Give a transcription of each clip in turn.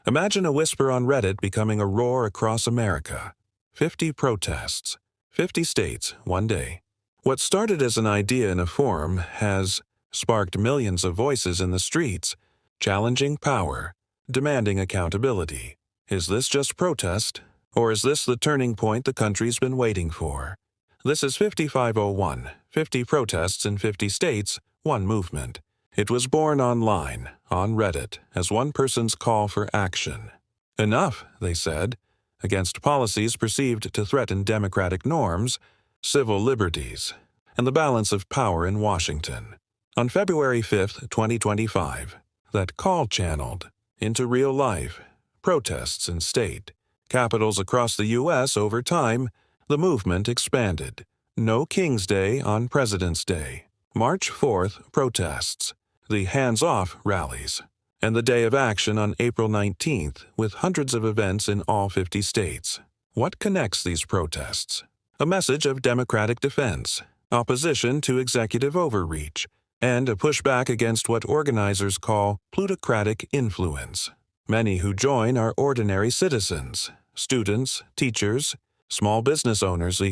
Imagine a whisper on Reddit becoming a roar across America. 50 protests, 50 states, one day. What started as an idea in a forum has sparked millions of voices in the streets, challenging power, demanding accountability. Is this just protest, or is this the turning point the country's been waiting for? This is 5501, 50 protests in 50 states, one movement. It was born online, on Reddit, as one person's call for action. Enough, they said, against policies perceived to threaten democratic norms, civil liberties, and the balance of power in Washington. On February 5, 2025, that call channeled into real life, protests in state, capitals across the U.S. Over time, the movement expanded. No King's Day on President's Day. March 4th, protests. The hands-off rallies, and the Day of Action on April 19th, with hundreds of events in all 50 states. What connects these protests? A message of democratic defense, opposition to executive overreach, and a pushback against what organizers call plutocratic influence. Many who join are ordinary citizens, students, teachers, small business owners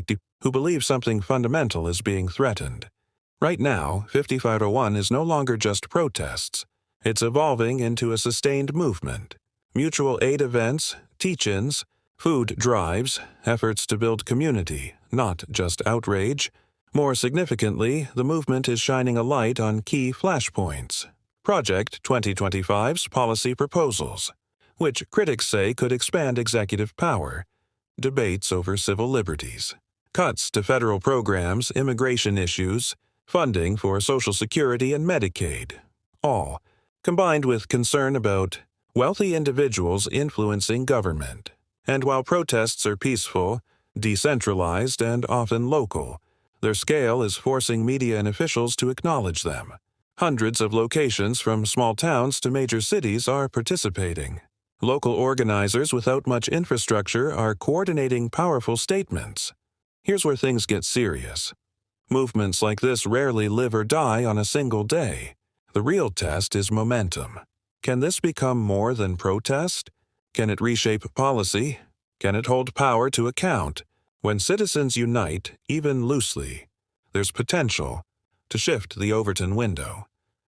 who believe something fundamental is being threatened. Right now, 5501 is no longer just protests. It's evolving into a sustained movement. Mutual aid events, teach-ins, food drives, efforts to build community, not just outrage. More significantly, the movement is shining a light on key flashpoints. Project 2025's policy proposals, which critics say could expand executive power. Debates over civil liberties. Cuts to federal programs, immigration issues, funding for Social Security and Medicaid, all combined with concern about wealthy individuals influencing government. And while protests are peaceful, decentralized, and often local, their scale is forcing media and officials to acknowledge them. Hundreds of locations from small towns to major cities are participating. Local organizers without much infrastructure are coordinating powerful statements. Here's where things get serious. Movements like this rarely live or die on a single day. The real test is momentum. Can this become more than protest? Can it reshape policy? Can it hold power to account? When citizens unite, even loosely, there's potential to shift the Overton window.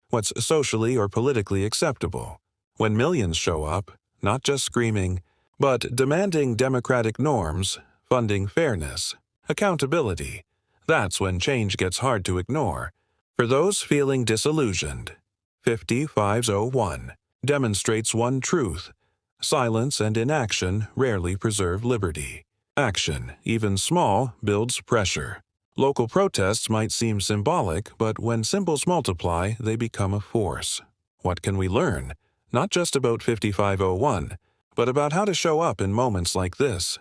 What's socially or politically acceptable? When millions show up, not just screaming, but demanding democratic norms, funding fairness, accountability, that's when change gets hard to ignore. For those feeling disillusioned, 5501 demonstrates one truth: silence and inaction rarely preserve liberty. Action, even small, builds pressure. Local protests might seem symbolic, but when symbols multiply, they become a force. What can we learn? Not just about 5501, but about how to show up in moments like this.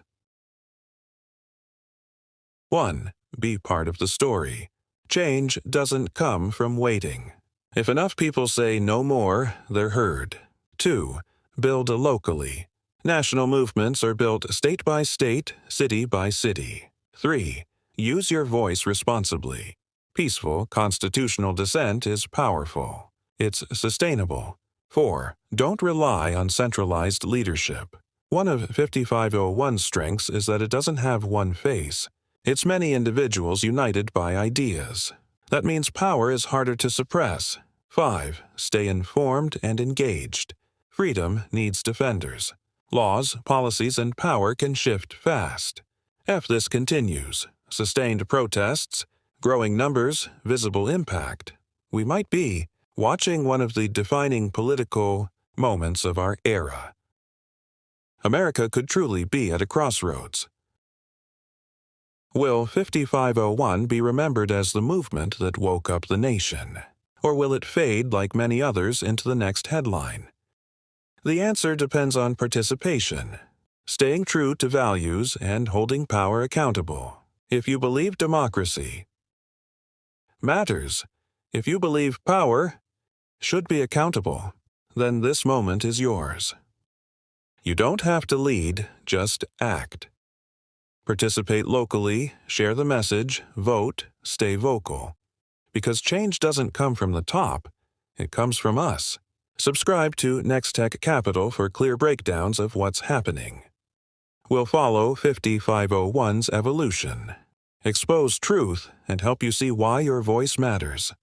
1. Be part of the story. Change doesn't come from waiting. If enough people say no more, they're heard. 2. Build locally. National movements are built state by state, city by city. 3. Use your voice responsibly. Peaceful, constitutional dissent is powerful. It's sustainable. 4. Don't rely on centralized leadership. One of 5501's strengths is that it doesn't have one face. It's many individuals united by ideas. That means power is harder to suppress. 5. Stay informed and engaged. Freedom needs defenders. Laws, policies, and power can shift fast. If this continues, sustained protests, growing numbers, visible impact, we might be watching one of the defining political moments of our era. America could truly be at a crossroads. Will 5501 be remembered as the movement that woke up the nation? Or will it fade like many others into the next headline? The answer depends on participation, staying true to values and holding power accountable. If you believe democracy matters, if you believe power should be accountable, then this moment is yours. You don't have to lead, just act. Participate locally, share the message, vote, stay vocal. Because change doesn't come from the top, it comes from us. Subscribe to Next Tech Capital for clear breakdowns of what's happening. We'll follow 50501's evolution, expose truth, and help you see why your voice matters.